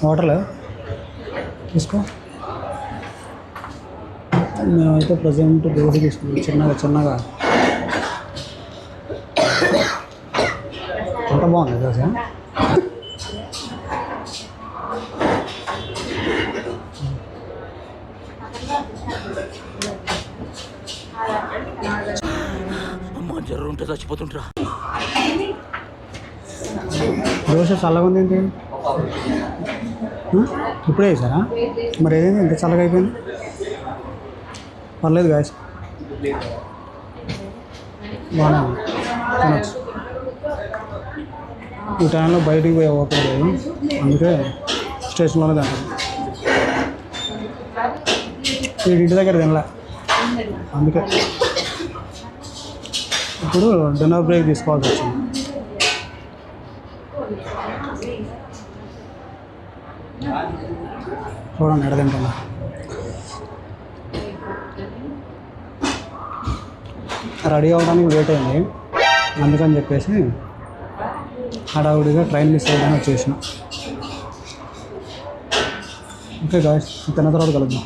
వాటర్లో తీసుకో. మేమైతే ప్రజెంట్ దోశ తీసుకున్నాం చిన్నగా చిన్నగా. అంత బాగుంది దోశ. జ్వరం ఉంటే చచ్చిపోతుంటా. దోశ చల్లగా ఉంది ఏంటి? ఇప్పుడే వేసారా? మరి ఏదైంది ఇంత చల్లగా అయిపోయింది? పర్లేదు గాయస్, బాగా తినచ్చు. ఈ టైంలో బయటికి పోయి ఓపిక లేదు, అందుకే స్టేషన్లోనే తింటాను. ఇంటి దగ్గర తినలే, అందుకే ఇప్పుడు డిన్నర్ బ్రేక్ తీసుకోవాల్సి వచ్చింది. చూడండి ఎడ తింటున్నా. రెడీ అవ్వడానికి లేట్ అయింది, అందుకని చెప్పేసి హడావుడిగా ట్రైన్ మిస్ అయ్యాలని వచ్చేసిన. ఓకే గాయస్, తిన్న తర్వాత కలుద్దాం.